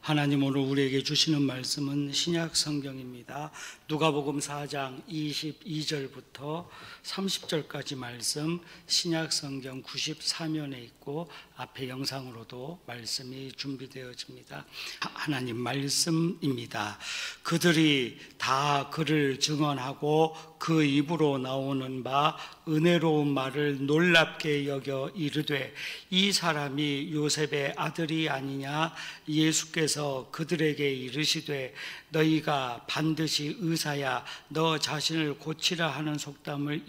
하나님 오늘 우리에게 주시는 말씀은 신약 성경입니다. 누가복음 4장 22절부터 30절까지 말씀, 신약 성경 94면에 있고 앞에 영상으로도 말씀이 준비되어집니다. 하나님 말씀입니다. 그들이 다 그를 증언하고 그 입으로 나오는 바 은혜로운 말을 놀랍게 여겨 이르되 이 사람이 요셉의 아들이 아니냐. 예수께서 그들에게 이르시되 너희가 반드시 의사야 너 자신을 고치라 하는 속담을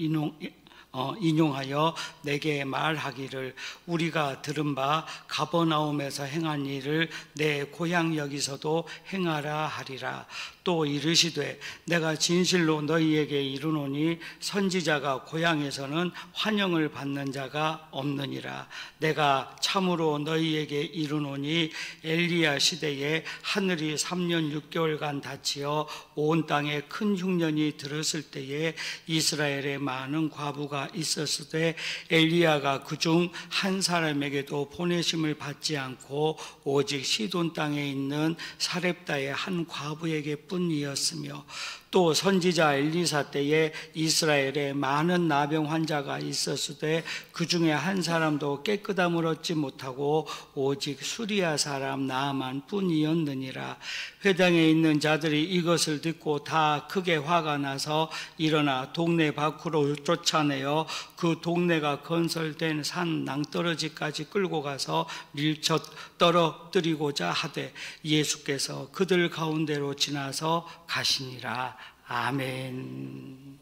인용하여 내게 말하기를 우리가 들은 바 가버나움에서 행한 일을 내 고향 여기서도 행하라 하리라. 또 이르시되 내가 진실로 너희에게 이르노니 선지자가 고향에서는 환영을 받는 자가 없느니라. 내가 참으로 너희에게 이르노니 엘리야 시대에 하늘이 3년 6개월간 닫히어 온 땅에 큰 흉년이 들었을 때에 이스라엘에 많은 과부가 있었을 때 엘리야가 그중 한 사람에게도 보내심을 받지 않고 오직 시돈 땅에 있는 사렙다의 한 과부에게 뿐이었으며 또 선지자 엘리사 때에 이스라엘에 많은 나병 환자가 있었을 때 그 중에 한 사람도 깨끗함을 얻지 못하고 오직 수리아 사람 나아만 뿐이었느니라. 회당에 있는 자들이 이것을 듣고 다 크게 화가 나서 일어나 동네 밖으로 쫓아내어 그 동네가 건설된 산 낭떠러지까지 끌고 가서 밀쳐 떨어뜨리고자 하되 예수께서 그들 가운데로 지나서 가시니라. 아멘.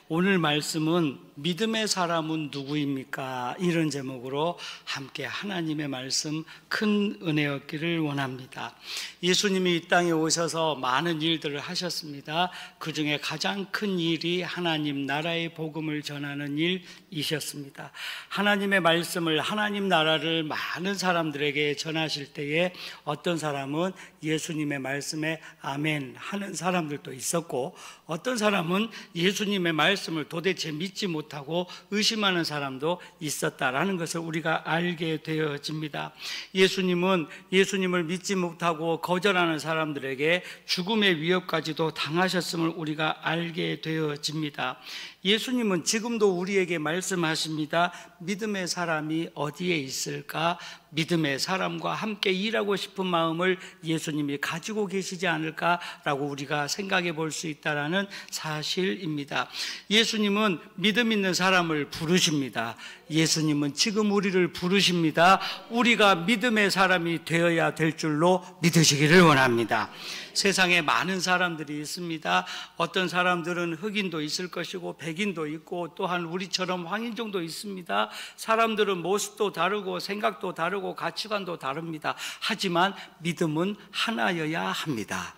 오늘 말씀은 믿음의 사람은 누구입니까? 이런 제목으로 함께 하나님의 말씀 큰 은혜였기를 원합니다. 예수님이 이 땅에 오셔서 많은 일들을 하셨습니다. 그 중에 가장 큰 일이 하나님 나라의 복음을 전하는 일이셨습니다. 하나님의 말씀을, 하나님 나라를 많은 사람들에게 전하실 때에 어떤 사람은 예수님의 말씀에 아멘 하는 사람들도 있었고, 어떤 사람은 예수님의 말씀을 도대체 믿지 못하고 의심하는 사람도 있었다라는 것을 우리가 알게 되어집니다. 예수님은 예수님을 믿지 못하고 거절하는 사람들에게 죽음의 위협까지도 당하셨음을 우리가 알게 되어집니다. 예수님은 지금도 우리에게 말씀하십니다. 믿음의 사람이 어디에 있을까? 믿음의 사람과 함께 일하고 싶은 마음을 예수님이 가지고 계시지 않을까라고 우리가 생각해 볼 수 있다는 사실입니다. 예수님은 믿음 있는 사람을 부르십니다. 예수님은 지금 우리를 부르십니다. 우리가 믿음의 사람이 되어야 될 줄로 믿으시기를 원합니다. 세상에 많은 사람들이 있습니다. 어떤 사람들은 흑인도 있을 것이고 백인도 있고 또한 우리처럼 황인종도 있습니다. 사람들은 모습도 다르고 생각도 다르고 가치관도 다릅니다. 하지만 믿음은 하나여야 합니다.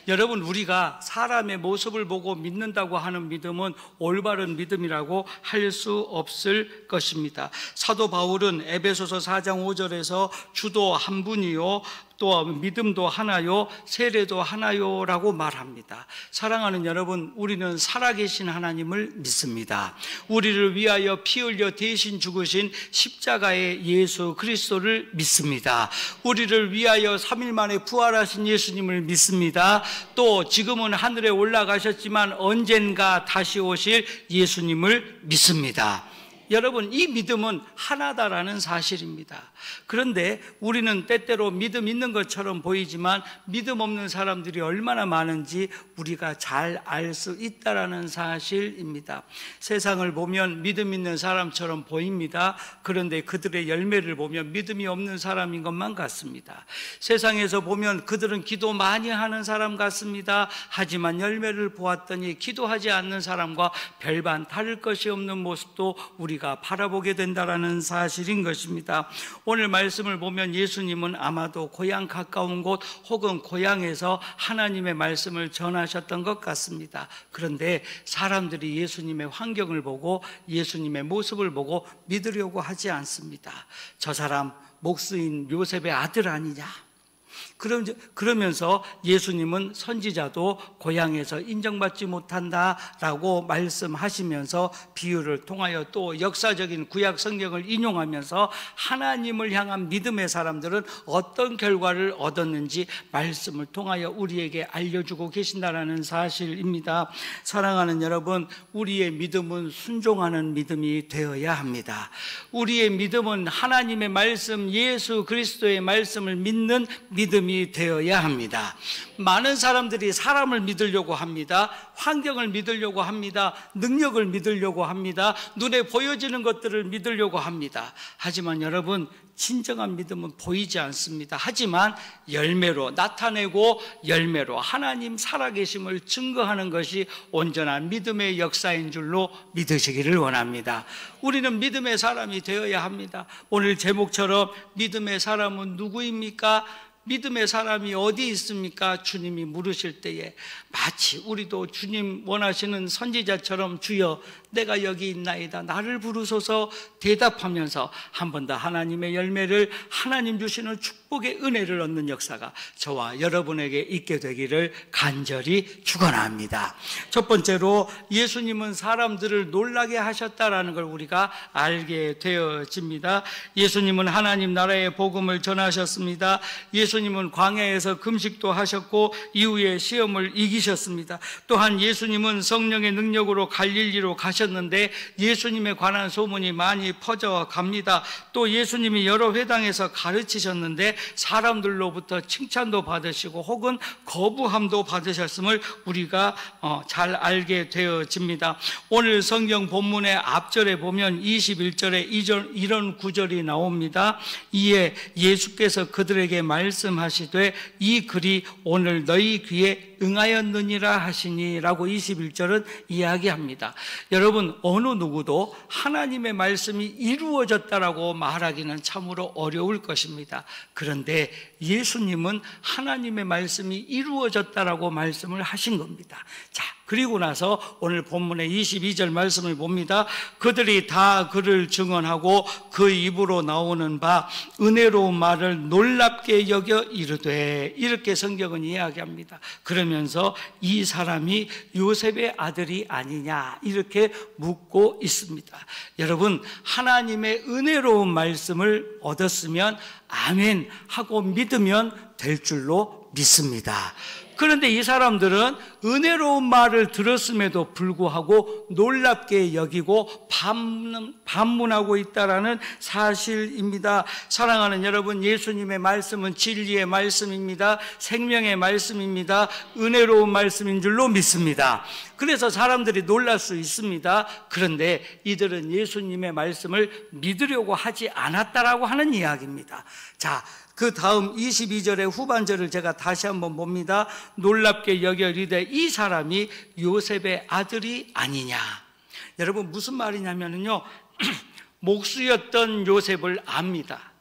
여러분, 우리가 사람의 모습을 보고 믿는다고 하는 믿음은 올바른 믿음이라고 할 수 없을 것입니다. 사도 바울은 에베소서 4장 5절에서 주도 한 분이요 또 믿음도 하나요 세례도 하나요 라고 말합니다. 사랑하는 여러분, 우리는 살아계신 하나님을 믿습니다. 우리를 위하여 피 흘려 대신 죽으신 십자가의 예수 그리스도를 믿습니다. 우리를 위하여 3일 만에 부활하신 예수님을 믿습니다. 또 지금은 하늘에 올라가셨지만 언젠가 다시 오실 예수님을 믿습니다. 여러분, 이 믿음은 하나다라는 사실입니다. 그런데 우리는 때때로 믿음 있는 것처럼 보이지만 믿음 없는 사람들이 얼마나 많은지 우리가 잘 알 수 있다라는 사실입니다. 세상을 보면 믿음 있는 사람처럼 보입니다. 그런데 그들의 열매를 보면 믿음이 없는 사람인 것만 같습니다. 세상에서 보면 그들은 기도 많이 하는 사람 같습니다. 하지만 열매를 보았더니 기도하지 않는 사람과 별반 다를 것이 없는 모습도 우리가 바라보게 된다라는 사실인 것입니다. 오늘 말씀을 보면 예수님은 아마도 고향 가까운 곳 혹은 고향에서 하나님의 말씀을 전하셨던 것 같습니다. 그런데 사람들이 예수님의 환경을 보고 예수님의 모습을 보고 믿으려고 하지 않습니다. 저 사람 목수인 요셉의 아들 아니냐? 그러면서 예수님은 선지자도 고향에서 인정받지 못한다라고 말씀하시면서 비유를 통하여 또 역사적인 구약 성경을 인용하면서 하나님을 향한 믿음의 사람들은 어떤 결과를 얻었는지 말씀을 통하여 우리에게 알려주고 계신다라는 사실입니다. 사랑하는 여러분, 우리의 믿음은 순종하는 믿음이 되어야 합니다. 우리의 믿음은 하나님의 말씀, 예수 그리스도의 말씀을 믿는 믿음이 되어야 합니다. 많은 사람들이 사람을 믿으려고 합니다. 환경을 믿으려고 합니다. 능력을 믿으려고 합니다. 눈에 보여지는 것들을 믿으려고 합니다. 하지만 여러분, 진정한 믿음은 보이지 않습니다. 하지만 열매로 나타내고 열매로 하나님 살아계심을 증거하는 것이 온전한 믿음의 역사인 줄로 믿으시기를 원합니다. 우리는 믿음의 사람이 되어야 합니다. 오늘 제목처럼 믿음의 사람은 누구입니까? 믿음의 사람이 어디 있습니까? 주님이 물으실 때에 마치 우리도 주님 원하시는 선지자처럼 주여 내가 여기 있나이다 나를 부르소서 대답하면서 한 번 더 하나님의 열매를, 하나님 주시는 축복의 은혜를 얻는 역사가 저와 여러분에게 있게 되기를 간절히 축원합니다. 첫 번째로 예수님은 사람들을 놀라게 하셨다라는 걸 우리가 알게 되어집니다. 예수님은 하나님 나라의 복음을 전하셨습니다. 예수님은 광야에서 금식도 하셨고 이후에 시험을 이기셨습니다. 또한 예수님은 성령의 능력으로 갈릴리로 가셨는데 예수님에 관한 소문이 많이 퍼져갑니다. 또 예수님이 여러 회당에서 가르치셨는데 사람들로부터 칭찬도 받으시고 혹은 거부함도 받으셨음을 우리가 잘 알게 되어집니다. 오늘 성경 본문의 앞절에 보면 21절에 이런 구절이 나옵니다. 이에 예수께서 그들에게 말씀하시되 이 글이 오늘 너희 귀에 응하였느니라 하시니 라고 21절은 이야기합니다. 여러분, 어느 누구도 하나님의 말씀이 이루어졌다라고 말하기는 참으로 어려울 것입니다. 그런데 예수님은 하나님의 말씀이 이루어졌다라고 말씀을 하신 겁니다. 자, 그리고 나서 오늘 본문의 22절 말씀을 봅니다. 그들이 다 그를 증언하고 그 입으로 나오는 바 은혜로운 말을 놀랍게 여겨 이르되, 이렇게 성경은 이야기합니다. 그러면서 이 사람이 요셉의 아들이 아니냐 이렇게 묻고 있습니다. 여러분, 하나님의 은혜로운 말씀을 얻었으면 아멘 하고 믿으면 될 줄로 믿습니다. 그런데 이 사람들은 은혜로운 말을 들었음에도 불구하고 놀랍게 여기고 반문하고 있다라는 사실입니다. 사랑하는 여러분, 예수님의 말씀은 진리의 말씀입니다. 생명의 말씀입니다. 은혜로운 말씀인 줄로 믿습니다. 그래서 사람들이 놀랄 수 있습니다. 그런데 이들은 예수님의 말씀을 믿으려고 하지 않았다라고 하는 이야기입니다. 자, 그 다음 22절의 후반절을 제가 다시 한번 봅니다. 놀랍게 여겨 이르되 이 사람이 요셉의 아들이 아니냐. 여러분, 무슨 말이냐면요, 목수였던 요셉을 압니다.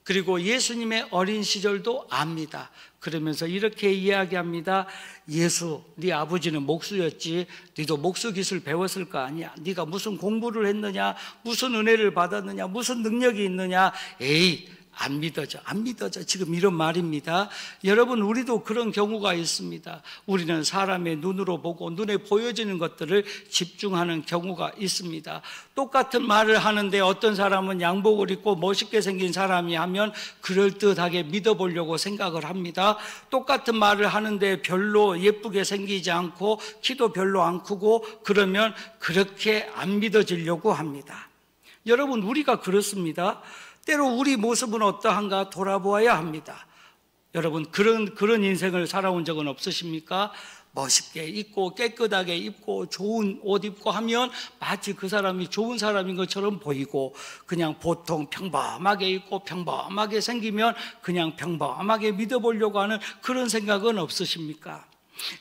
그리고 예수님의 어린 시절도 압니다. 그러면서 이렇게 이야기합니다. 예수, 네 아버지는 목수였지, 네도 목수 기술 배웠을 거 아니야. 네가 무슨 공부를 했느냐, 무슨 은혜를 받았느냐, 무슨 능력이 있느냐. 에이, 안 믿어져. 지금 이런 말입니다. 여러분, 우리도 그런 경우가 있습니다. 우리는 사람의 눈으로 보고 눈에 보여지는 것들을 집중하는 경우가 있습니다. 똑같은 말을 하는데 어떤 사람은 양복을 입고 멋있게 생긴 사람이 하면 그럴듯하게 믿어보려고 생각을 합니다. 똑같은 말을 하는데 별로 예쁘게 생기지 않고 키도 별로 안 크고 그러면 그렇게 안 믿어지려고 합니다. 여러분, 우리가 그렇습니다. 때로 우리 모습은 어떠한가 돌아보아야 합니다. 여러분, 그런 인생을 살아온 적은 없으십니까? 멋있게 입고 깨끗하게 입고 좋은 옷 입고 하면 마치 그 사람이 좋은 사람인 것처럼 보이고, 그냥 보통 평범하게 입고 평범하게 생기면 그냥 평범하게 믿어보려고 하는 그런 생각은 없으십니까?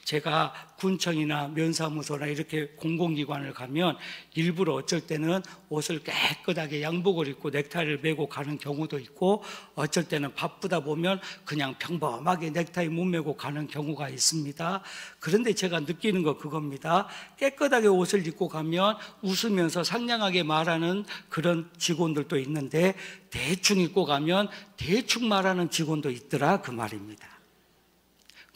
제가 군청이나 면사무소나 이렇게 공공기관을 가면 일부러 어쩔 때는 옷을 깨끗하게 양복을 입고 넥타이를 메고 가는 경우도 있고, 어쩔 때는 바쁘다 보면 그냥 평범하게 넥타이 못 메고 가는 경우가 있습니다. 그런데 제가 느끼는 거 그겁니다. 깨끗하게 옷을 입고 가면 웃으면서 상냥하게 말하는 그런 직원들도 있는데, 대충 입고 가면 대충 말하는 직원도 있더라, 그 말입니다.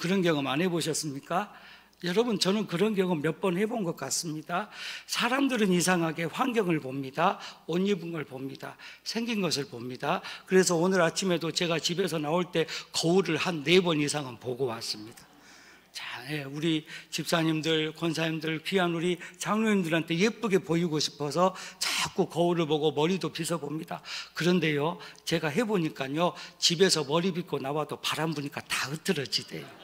그런 경험 안 해보셨습니까? 여러분, 저는 그런 경험 몇 번 해본 것 같습니다. 사람들은 이상하게 환경을 봅니다. 옷 입은 걸 봅니다. 생긴 것을 봅니다. 그래서 오늘 아침에도 제가 집에서 나올 때 거울을 한 4번 이상은 보고 왔습니다. 자, 우리 집사님들, 권사님들, 귀한 우리 장로님들한테 예쁘게 보이고 싶어서 자꾸 거울을 보고 머리도 빗어봅니다. 그런데요, 제가 해보니까요, 집에서 머리 빗고 나와도 바람 부니까 다 흐트러지대요.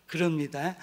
그럽니다.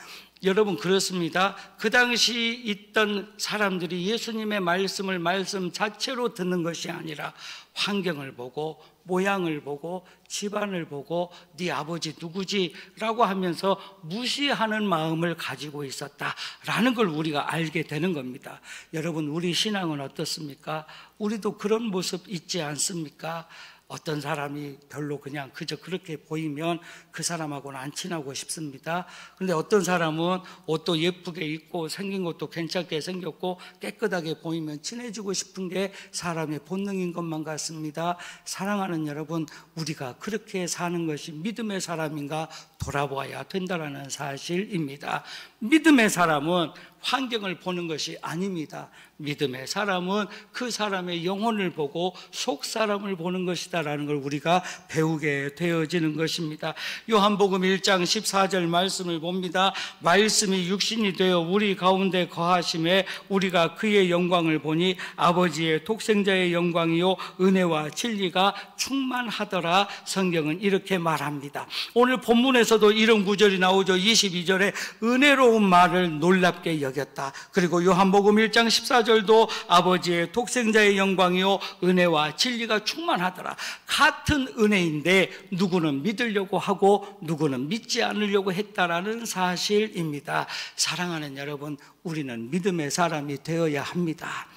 여러분, 그렇습니다. 그 당시 있던 사람들이 예수님의 말씀을 말씀 자체로 듣는 것이 아니라 환경을 보고 모양을 보고 집안을 보고 네 아버지 누구지? 라고 하면서 무시하는 마음을 가지고 있었다라는 걸 우리가 알게 되는 겁니다. 여러분, 우리 신앙은 어떻습니까? 우리도 그런 모습 있지 않습니까? 어떤 사람이 별로 그냥 그저 그렇게 보이면 그 사람하고는 안 친하고 싶습니다. 그런데 어떤 사람은 옷도 예쁘게 입고 생긴 것도 괜찮게 생겼고 깨끗하게 보이면 친해지고 싶은 게 사람의 본능인 것만 같습니다. 사랑하는 여러분, 우리가 그렇게 사는 것이 믿음의 사람인가 돌아보아야 된다는 사실입니다. 믿음의 사람은 환경을 보는 것이 아닙니다. 믿음의 사람은 그 사람의 영혼을 보고 속 사람을 보는 것이다라는 걸 우리가 배우게 되어지는 것입니다. 요한복음 1장 14절 말씀을 봅니다. 말씀이 육신이 되어 우리 가운데 거하심에 우리가 그의 영광을 보니 아버지의 독생자의 영광이요 은혜와 진리가 충만하더라. 성경은 이렇게 말합니다. 오늘 본문에서도 이런 구절이 나오죠. 22절에 은혜로운 말을 놀랍게 여겼다. 그리고 요한복음 1장 14절도 아버지의 독생자의 영광이요 은혜와 진리가 충만하더라. 같은 은혜인데 누구는 믿으려고 하고 누구는 믿지 않으려고 했다라는 사실입니다. 사랑하는 여러분, 우리는 믿음의 사람이 되어야 합니다.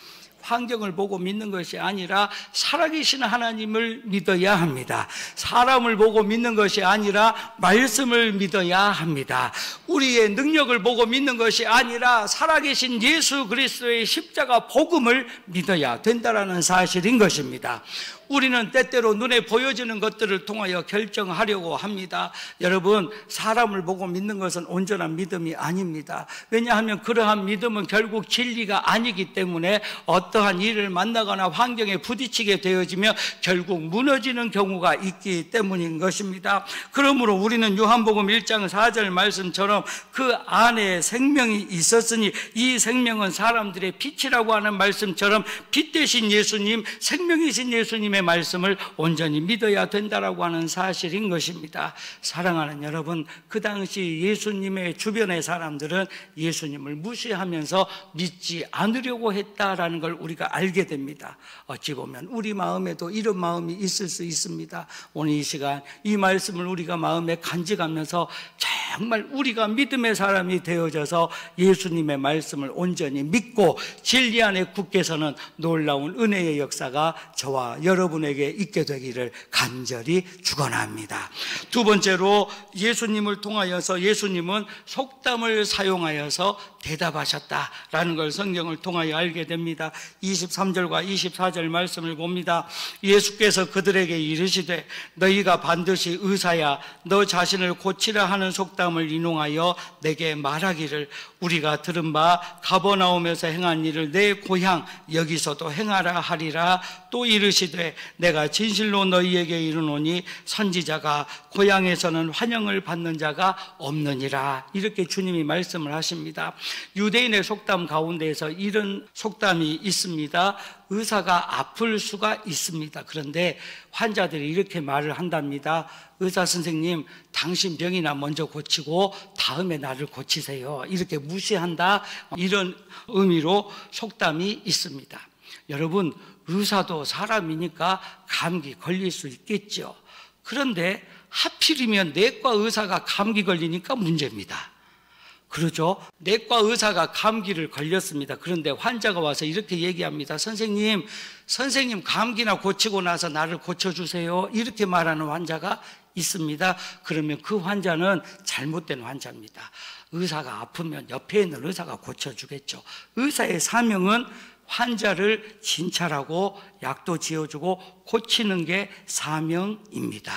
환경을 보고 믿는 것이 아니라 살아계신 하나님을 믿어야 합니다. 사람을 보고 믿는 것이 아니라 말씀을 믿어야 합니다. 우리의 능력을 보고 믿는 것이 아니라 살아계신 예수 그리스도의 십자가 복음을 믿어야 된다는 사실인 것입니다. 우리는 때때로 눈에 보여지는 것들을 통하여 결정하려고 합니다. 여러분, 사람을 보고 믿는 것은 온전한 믿음이 아닙니다. 왜냐하면 그러한 믿음은 결국 진리가 아니기 때문에 어떠한 일을 만나거나 환경에 부딪히게 되어지며 결국 무너지는 경우가 있기 때문인 것입니다. 그러므로 우리는 요한복음 1장 4절 말씀처럼 그 안에 생명이 있었으니 이 생명은 사람들의 빛이라고 하는 말씀처럼 빛 대신 예수님, 생명이신 예수님의 말씀을 온전히 믿어야 된다라고 하는 사실인 것입니다. 사랑하는 여러분, 그 당시 예수님의 주변의 사람들은 예수님을 무시하면서 믿지 않으려고 했다라는 걸 우리가 알게 됩니다. 어찌 보면 우리 마음에도 이런 마음이 있을 수 있습니다. 오늘 이 시간 이 말씀을 우리가 마음에 간직하면서 정말 우리가 믿음의 사람이 되어져서 예수님의 말씀을 온전히 믿고 진리 안에 굳게 서는 놀라운 은혜의 역사가 저와 여러분에게 있게 되기를 간절히 축원합니다. 두 번째로 예수님을 통하여서 예수님은 속담을 사용하여서 대답하셨다라는 걸 성경을 통하여 알게 됩니다. 23절과 24절 말씀을 봅니다. 예수께서 그들에게 이르시되 너희가 반드시 의사야 너 자신을 고치라 하는 속담을 인용하여 내게 말하기를 우리가 들은 바 가버나움에서 행한 일을 내 고향 여기서도 행하라 하리라. 또 이르시되 내가 진실로 너희에게 이르노니 선지자가 고향에서는 환영을 받는 자가 없느니라. 이렇게 주님이 말씀을 하십니다. 유대인의 속담 가운데에서 이런 속담이 있습니다. 의사가 아플 수가 있습니다. 그런데 환자들이 이렇게 말을 한답니다. 의사 선생님, 당신 병이나 먼저 고치고 다음에 나를 고치세요. 이렇게 무시한다. 이런 의미로 속담이 있습니다. 여러분, 의사도 사람이니까 감기 걸릴 수 있겠죠. 그런데 하필이면 내과 의사가 감기 걸리니까 문제입니다. 그러죠? 내과 의사가 감기를 걸렸습니다. 그런데 환자가 와서 이렇게 얘기합니다. 선생님 감기나 고치고 나서 나를 고쳐주세요. 이렇게 말하는 환자가 있습니다. 그러면 그 환자는 잘못된 환자입니다. 의사가 아프면 옆에 있는 의사가 고쳐주겠죠. 의사의 사명은 환자를 진찰하고 약도 지어주고 고치는 게 사명입니다.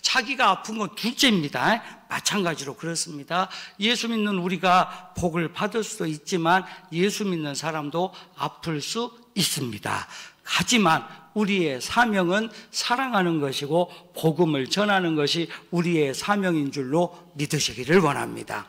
자기가 아픈 건 둘째입니다. 마찬가지로 그렇습니다. 예수 믿는 우리가 복을 받을 수도 있지만 예수 믿는 사람도 아플 수 있습니다. 하지만 우리의 사명은 사랑하는 것이고 복음을 전하는 것이 우리의 사명인 줄로 믿으시기를 원합니다.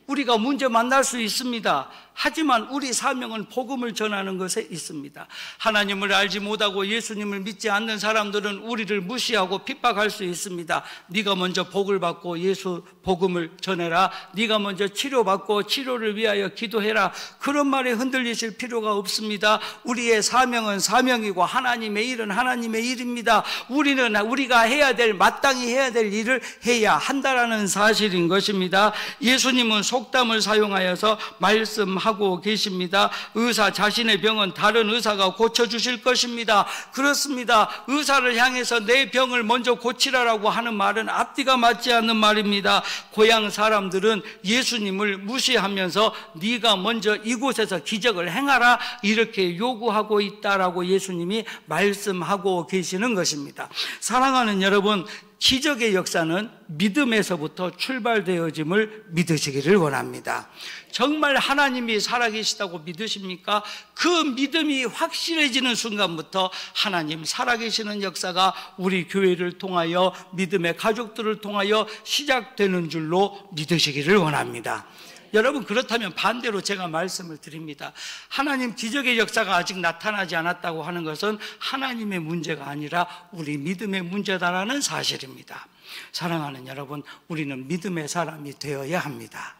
우리가 문제 만날 수 있습니다. 하지만 우리 사명은 복음을 전하는 것에 있습니다. 하나님을 알지 못하고 예수님을 믿지 않는 사람들은 우리를 무시하고 핍박할 수 있습니다. 네가 먼저 복을 받고 예수 복음을 전해라. 네가 먼저 치료받고 치료를 위하여 기도해라. 그런 말에 흔들리실 필요가 없습니다. 우리의 사명은 사명이고 하나님의 일은 하나님의 일입니다. 우리는 우리가 해야 될, 마땅히 해야 될 일을 해야 한다라는 사실인 것입니다. 예수님은 속담을 사용하여서 말씀하고 계십니다. 의사 자신의 병은 다른 의사가 고쳐주실 것입니다. 그렇습니다. 의사를 향해서 내 병을 먼저 고치라라고 하는 말은 앞뒤가 맞지 않는 말입니다. 고향 사람들은 예수님을 무시하면서 네가 먼저 이곳에서 기적을 행하라 이렇게 요구하고 있다라고 예수님이 말씀하고 계시는 것입니다. 사랑하는 여러분, 기적의 역사는 믿음에서부터 출발되어짐을 믿으시기를 원합니다. 정말 하나님이 살아계시다고 믿으십니까? 그 믿음이 확실해지는 순간부터 하나님 살아계시는 역사가 우리 교회를 통하여 믿음의 가족들을 통하여 시작되는 줄로 믿으시기를 원합니다. 여러분, 그렇다면 반대로 제가 말씀을 드립니다. 하나님 기적의 역사가 아직 나타나지 않았다고 하는 것은 하나님의 문제가 아니라 우리 믿음의 문제다라는 사실입니다. 사랑하는 여러분, 우리는 믿음의 사람이 되어야 합니다.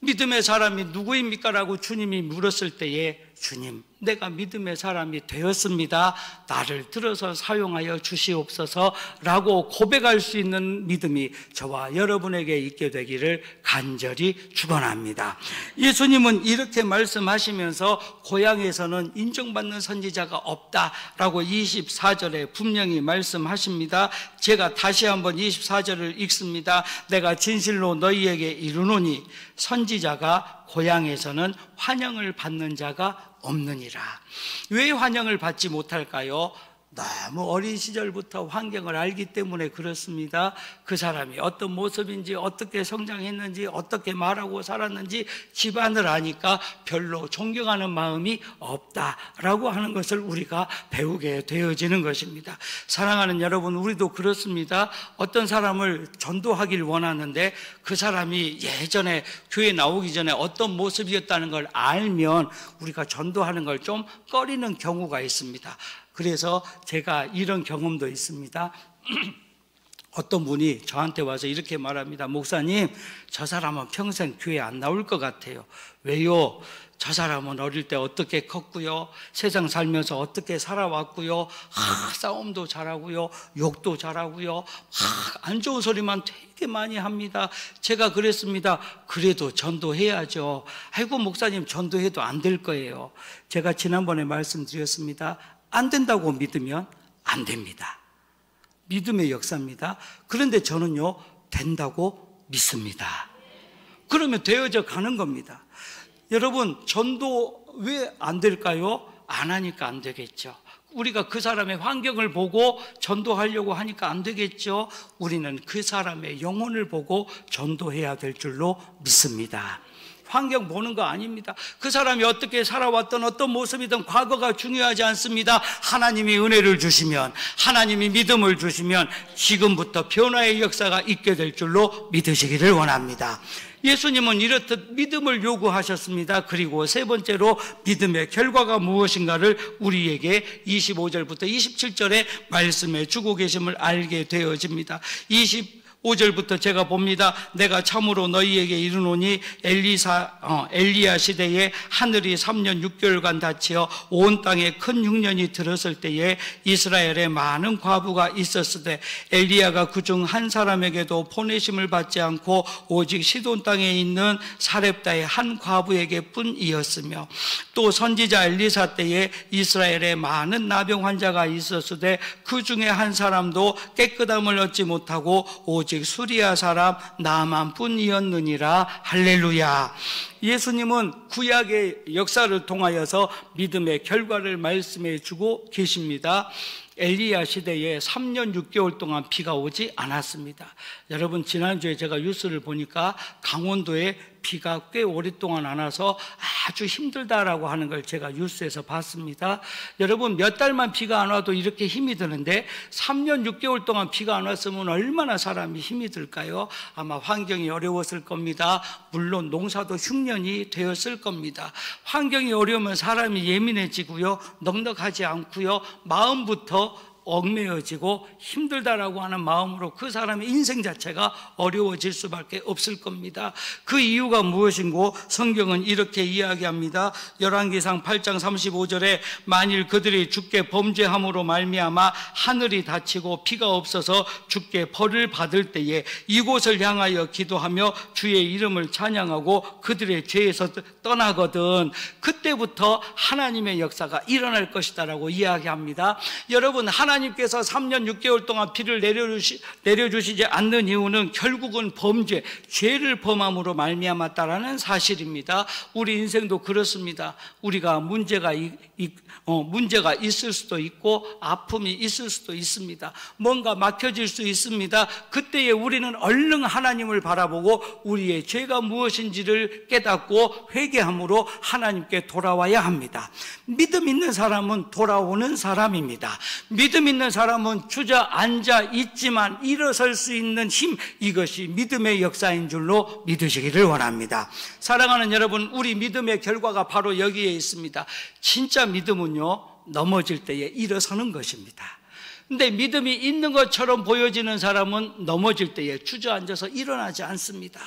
믿음의 사람이 누구입니까? 라고 주님이 물었을 때에 주님, 내가 믿음의 사람이 되었습니다. 나를 들어서 사용하여 주시옵소서 라고 고백할 수 있는 믿음이 저와 여러분에게 있게 되기를 간절히 축원합니다. 예수님은 이렇게 말씀하시면서 고향에서는 인정받는 선지자가 없다라고 24절에 분명히 말씀하십니다. 제가 다시 한번 24절을 읽습니다. 내가 진실로 너희에게 이르노니 선지자가 고향에서는 환영을 받는 자가 없느니라. 왜 환영을 받지 못할까요? 너무 어린 시절부터 환경을 알기 때문에 그렇습니다. 그 사람이 어떤 모습인지, 어떻게 성장했는지, 어떻게 말하고 살았는지 집안을 아니까 별로 존경하는 마음이 없다라고 하는 것을 우리가 배우게 되어지는 것입니다. 사랑하는 여러분, 우리도 그렇습니다. 어떤 사람을 전도하길 원하는데 그 사람이 예전에 교회 나오기 전에 어떤 모습이었다는 걸 알면 우리가 전도하는 걸 좀 꺼리는 경우가 있습니다. 그래서 제가 이런 경험도 있습니다. 어떤 분이 저한테 와서 이렇게 말합니다. 목사님, 저 사람은 평생 교회 안 나올 것 같아요. 왜요? 저 사람은 어릴 때 어떻게 컸고요, 세상 살면서 어떻게 살아왔고요, 싸움도 잘하고요, 욕도 잘하고요, 안 좋은 소리만 되게 많이 합니다. 제가 그랬습니다. 그래도 전도해야죠. 아이고 목사님, 전도해도 안 될 거예요. 제가 지난번에 말씀드렸습니다. 안 된다고 믿으면 안 됩니다. 믿음의 역사입니다. 그런데 저는요, 된다고 믿습니다. 그러면 되어져 가는 겁니다. 여러분, 전도 왜 안 될까요? 안 하니까 안 되겠죠. 우리가 그 사람의 환경을 보고 전도하려고 하니까 안 되겠죠. 우리는 그 사람의 영혼을 보고 전도해야 될 줄로 믿습니다. 환경 보는 거 아닙니다. 그 사람이 어떻게 살아왔던 어떤 모습이든 과거가 중요하지 않습니다. 하나님이 은혜를 주시면, 하나님이 믿음을 주시면 지금부터 변화의 역사가 있게 될 줄로 믿으시기를 원합니다. 예수님은 이렇듯 믿음을 요구하셨습니다. 그리고 세 번째로 믿음의 결과가 무엇인가를 우리에게 25절부터 27절에 말씀해 주고 계심을 알게 되어집니다. 25절부터 제가 봅니다. 내가 참으로 너희에게 이르노니 엘리야 시대에 하늘이 3년 6개월간 닫혀 온 땅에 큰 흉년이 들었을 때에 이스라엘에 많은 과부가 있었으되 엘리야가 그중 한 사람에게도 보내심을 받지 않고 오직 시돈 땅에 있는 사렙다의 한 과부에게 뿐이었으며, 또 선지자 엘리사 때에 이스라엘에 많은 나병 환자가 있었으되 그 중에 한 사람도 깨끗함을 얻지 못하고 오직 수리아 사람 나만 뿐이었느니라. 할렐루야. 예수님은 구약의 역사를 통하여서 믿음의 결과를 말씀해 주고 계십니다. 엘리야 시대에 3년 6개월 동안 비가 오지 않았습니다. 여러분, 지난주에 제가 뉴스를 보니까 강원도에 비가 꽤 오랫동안 안 와서 아주 힘들다라고 하는 걸 제가 뉴스에서 봤습니다. 여러분, 몇 달만 비가 안 와도 이렇게 힘이 드는데 3년 6개월 동안 비가 안 왔으면 얼마나 사람이 힘이 들까요? 아마 환경이 어려웠을 겁니다. 물론 농사도 흉년이 되었을 겁니다. 환경이 어려우면 사람이 예민해지고요, 넉넉하지 않고요, 마음부터 얽매여지고 힘들다라고 하는 마음으로 그 사람의 인생 자체가 어려워질 수밖에 없을 겁니다. 그 이유가 무엇인고 성경은 이렇게 이야기합니다. 열왕기상 8장 35절에 만일 그들이 주께 범죄함으로 말미암아 하늘이 닫히고 비가 없어서 주께 벌을 받을 때에 이곳을 향하여 기도하며 주의 이름을 찬양하고 그들의 죄에서 떠나거든 그때부터 하나님의 역사가 일어날 것이다라고 이야기합니다. 여러분, 하나님께서 3년 6개월 동안 비를 내려주시지 않는 이유는 결국은 범죄, 죄를 범함으로 말미암았다라는 사실입니다. 우리 인생도 그렇습니다. 우리가 문제가 있을 수도 있고 아픔이 있을 수도 있습니다. 뭔가 막혀질 수 있습니다. 그때에 우리는 얼른 하나님을 바라보고 우리의 죄가 무엇인지를 깨닫고 회개함으로 하나님께 돌아와야 합니다. 믿음 있는 사람은 돌아오는 사람입니다. 믿음 있는 사람은 주저앉아 있지만 일어설 수 있는 힘, 이것이 믿음의 역사인 줄로 믿으시기를 원합니다. 사랑하는 여러분, 우리 믿음의 결과가 바로 여기에 있습니다. 진짜 믿음은요, 넘어질 때에 일어서는 것입니다. 근데 믿음이 있는 것처럼 보여지는 사람은 넘어질 때에 주저앉아서 일어나지 않습니다.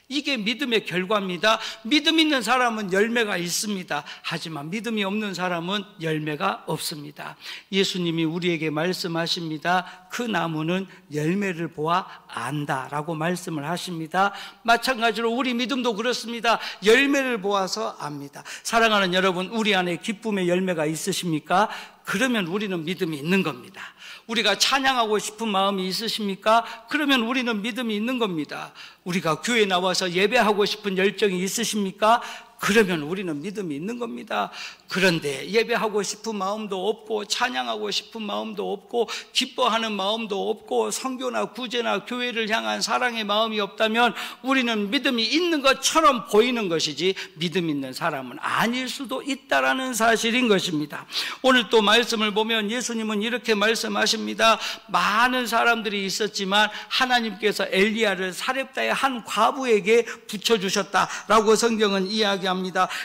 이게 믿음의 결과입니다. 믿음 있는 사람은 열매가 있습니다. 하지만 믿음이 없는 사람은 열매가 없습니다. 예수님이 우리에게 말씀하십니다. 그 나무는 열매를 보아 안다라고 말씀을 하십니다. 마찬가지로 우리 믿음도 그렇습니다. 열매를 보아서 압니다. 사랑하는 여러분, 우리 안에 기쁨의 열매가 있으십니까? 그러면 우리는 믿음이 있는 겁니다. 우리가 찬양하고 싶은 마음이 있으십니까? 그러면 우리는 믿음이 있는 겁니다. 우리가 교회에 나와서 예배하고 싶은 열정이 있으십니까? 그러면 우리는 믿음이 있는 겁니다. 그런데 예배하고 싶은 마음도 없고 찬양하고 싶은 마음도 없고 기뻐하는 마음도 없고 선교나 구제나 교회를 향한 사랑의 마음이 없다면 우리는 믿음이 있는 것처럼 보이는 것이지 믿음 있는 사람은 아닐 수도 있다라는 사실인 것입니다. 오늘 또 말씀을 보면 예수님은 이렇게 말씀하십니다. 많은 사람들이 있었지만 하나님께서 엘리야를 사렙다의 한 과부에게 붙여주셨다라고 성경은 이야기합니다.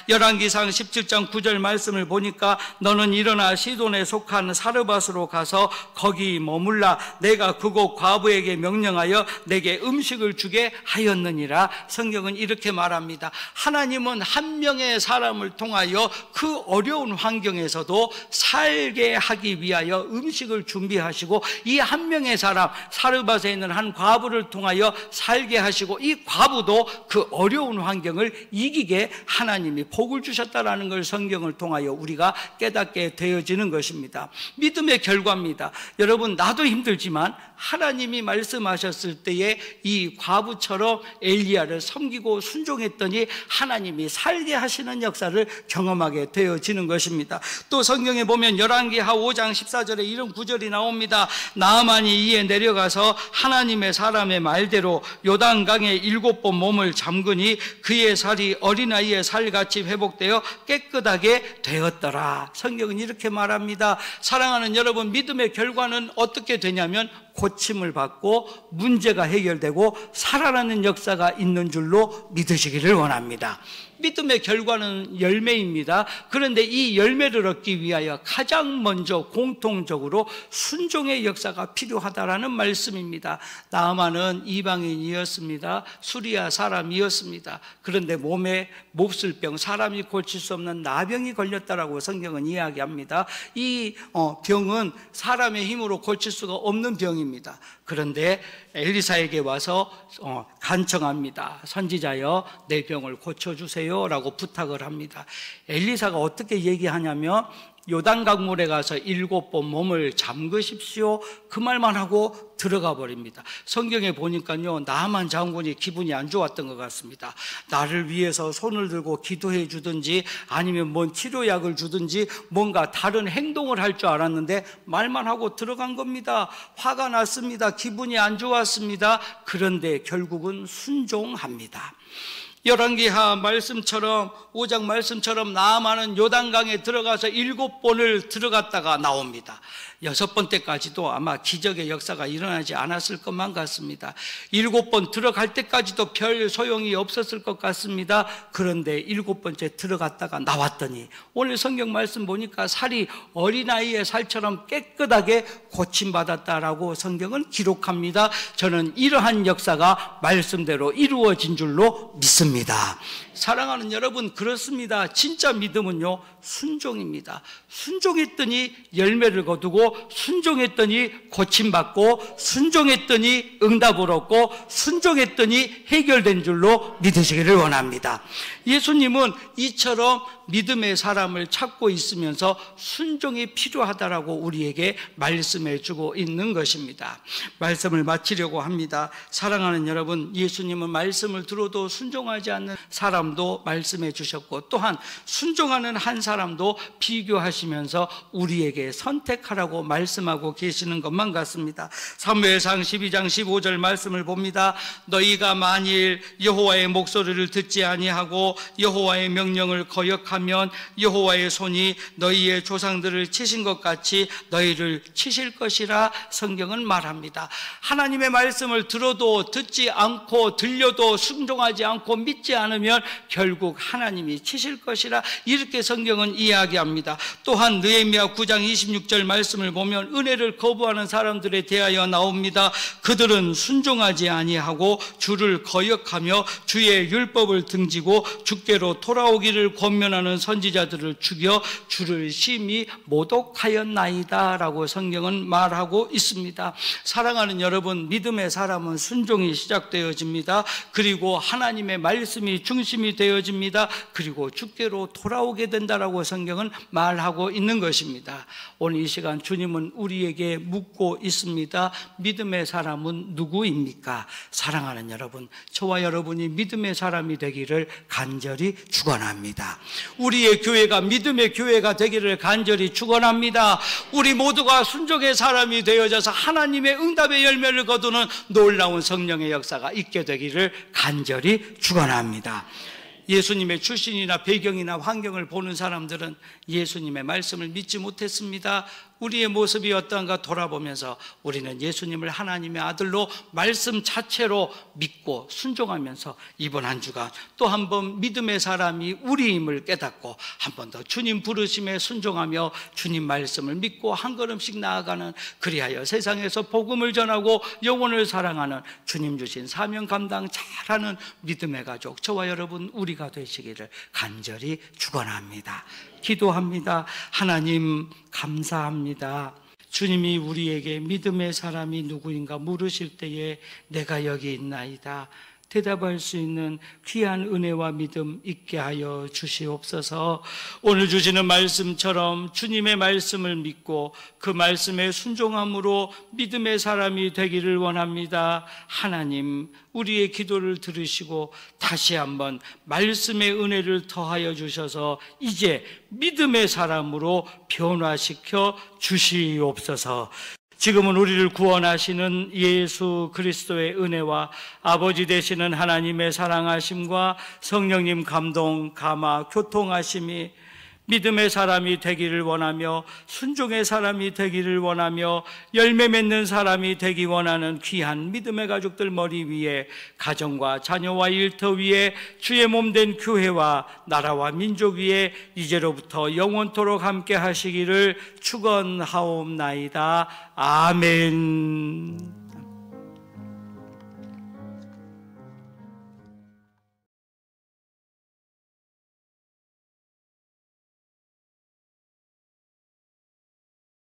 열왕기상 17장 9절 말씀을 보니까 너는 일어나 시돈에 속한 사르밧으로 가서 거기 머물라. 내가 그곳 과부에게 명령하여 내게 음식을 주게 하였느니라. 성경은 이렇게 말합니다. 하나님은 한 명의 사람을 통하여 그 어려운 환경에서도 살게 하기 위하여 음식을 준비하시고 이 한 명의 사람 사르밧에 있는 한 과부를 통하여 살게 하시고 이 과부도 그 어려운 환경을 이기게 하나님이 복을 주셨다라는 걸 성경을 통하여 우리가 깨닫게 되어지는 것입니다. 믿음의 결과입니다. 여러분, 나도 힘들지만 하나님이 말씀하셨을 때에 이 과부처럼 엘리야를 섬기고 순종했더니 하나님이 살게 하시는 역사를 경험하게 되어지는 것입니다. 또 성경에 보면 열왕기하 5장 14절에 이런 구절이 나옵니다. 나아만이 이에 내려가서 하나님의 사람의 말대로 요단강에 7번 몸을 잠그니 그의 살이 어린아이의 살같이 회복되어 깨끗하게 되었더라. 성경은 이렇게 말합니다. 사랑하는 여러분, 믿음의 결과는 어떻게 되냐면 고침을 받고 문제가 해결되고 살아나는 역사가 있는 줄로 믿으시기를 원합니다. 믿음의 결과는 열매입니다. 그런데 이 열매를 얻기 위하여 가장 먼저 공통적으로 순종의 역사가 필요하다라는 말씀입니다. 나아만은 이방인이었습니다. 수리아 사람이었습니다. 그런데 몸에 몹쓸병, 사람이 고칠 수 없는 나병이 걸렸다라고 성경은 이야기합니다. 이 병은 사람의 힘으로 고칠 수가 없는 병입니다. 그런데 엘리사에게 와서 간청합니다. 선지자여, 내 병을 고쳐주세요 라고 부탁을 합니다. 엘리사가 어떻게 얘기하냐면 요단강물에 가서 7번 몸을 잠그십시오. 그 말만 하고 들어가 버립니다. 성경에 보니까요, 나만 장군이 기분이 안 좋았던 것 같습니다. 나를 위해서 손을 들고 기도해 주든지 아니면 뭔 치료약을 주든지 뭔가 다른 행동을 할 줄 알았는데 말만 하고 들어간 겁니다. 화가 났습니다. 기분이 안 좋았습니다. 그런데 결국은 순종합니다. 열왕기하 말씀처럼 5장 말씀처럼 나아만은 요단강에 들어가서 7번을 들어갔다가 나옵니다. 6번째까지도 아마 기적의 역사가 일어나지 않았을 것만 같습니다. 7번 들어갈 때까지도 별 소용이 없었을 것 같습니다. 그런데 7번째 들어갔다가 나왔더니 오늘 성경 말씀 보니까 살이 어린아이의 살처럼 깨끗하게 고침받았다라고 성경은 기록합니다. 저는 이러한 역사가 말씀대로 이루어진 줄로 믿습니다. 사랑하는 여러분, 그렇습니다. 진짜 믿음은요, 순종입니다. 순종했더니 열매를 거두고, 순종했더니 고침받고, 순종했더니 응답을 얻고, 순종했더니 해결된 줄로 믿으시기를 원합니다. 예수님은 이처럼 믿음의 사람을 찾고 있으면서 순종이 필요하다라고 우리에게 말씀해 주고 있는 것입니다. 말씀을 마치려고 합니다. 사랑하는 여러분, 예수님은 말씀을 들어도 순종하지 않는 사람도 말씀해 주셨고, 또한 순종하는 한 사람도 비교하시면서 우리에게 선택하라고 말씀하고 계시는 것만 같습니다. 사무엘상 12장 15절 말씀을 봅니다. 너희가 만일 여호와의 목소리를 듣지 아니하고 여호와의 명령을 거역하면 여호와의 손이 너희의 조상들을 치신 것 같이 너희를 치실 것이라 성경은 말합니다. 하나님의 말씀을 들어도 듣지 않고 들려도 순종하지 않고 믿지 않으면 결국 하나님이 치실 것이라 이렇게 성경은 이야기합니다. 또한 느헤미야 9장 26절 말씀을 보면 은혜를 거부하는 사람들에 대하여 나옵니다. 그들은 순종하지 아니하고 주를 거역하며 주의 율법을 등지고 주께로 돌아오기를 권면하는 선지자들을 죽여 주를 심히 모독하였나이다 라고 성경은 말하고 있습니다. 사랑하는 여러분, 믿음의 사람은 순종이 시작되어집니다. 그리고 하나님의 말씀이 중심이 되어집니다. 그리고 주께로 돌아오게 된다라고 성경은 말하고 있는 것입니다. 오늘 이 시간 주님은 우리에게 묻고 있습니다. 믿음의 사람은 누구입니까? 사랑하는 여러분, 저와 여러분이 믿음의 사람이 되기를 간절히 축원합니다. 우리의 교회가 믿음의 교회가 되기를 간절히 축원합니다. 우리 모두가 순종의 사람이 되어져서 하나님의 응답의 열매를 거두는 놀라운 성령의 역사가 있게 되기를 간절히 축원합니다. 예수님의 출신이나 배경이나 환경을 보는 사람들은 예수님의 말씀을 믿지 못했습니다. 우리의 모습이 어떠한가 돌아보면서 우리는 예수님을 하나님의 아들로 말씀 자체로 믿고 순종하면서 이번 한 주간 또 한 번 믿음의 사람이 우리임을 깨닫고 한 번 더 주님 부르심에 순종하며 주님 말씀을 믿고 한 걸음씩 나아가는, 그리하여 세상에서 복음을 전하고 영혼을 사랑하는 주님 주신 사명 감당 잘하는 믿음의 가족, 저와 여러분 우리가 되시기를 간절히 축원합니다. 기도합니다. 하나님 감사합니다. 주님이 우리에게 믿음의 사람이 누구인가 물으실 때에 내가 여기 있나이다 대답할 수 있는 귀한 은혜와 믿음 있게 하여 주시옵소서. 오늘 주시는 말씀처럼 주님의 말씀을 믿고 그 말씀에 순종함으로 믿음의 사람이 되기를 원합니다. 하나님, 우리의 기도를 들으시고 다시 한번 말씀의 은혜를 더하여 주셔서 이제 믿음의 사람으로 변화시켜 주시옵소서. 지금은 우리를 구원하시는 예수 그리스도의 은혜와 아버지 되시는 하나님의 사랑하심과 성령님 감동, 감화, 교통하심이 믿음의 사람이 되기를 원하며 순종의 사람이 되기를 원하며 열매 맺는 사람이 되기 원하는 귀한 믿음의 가족들 머리 위에, 가정과 자녀와 일터 위에, 주의 몸된 교회와 나라와 민족 위에 이제로부터 영원토록 함께 하시기를 축원하옵나이다. 아멘.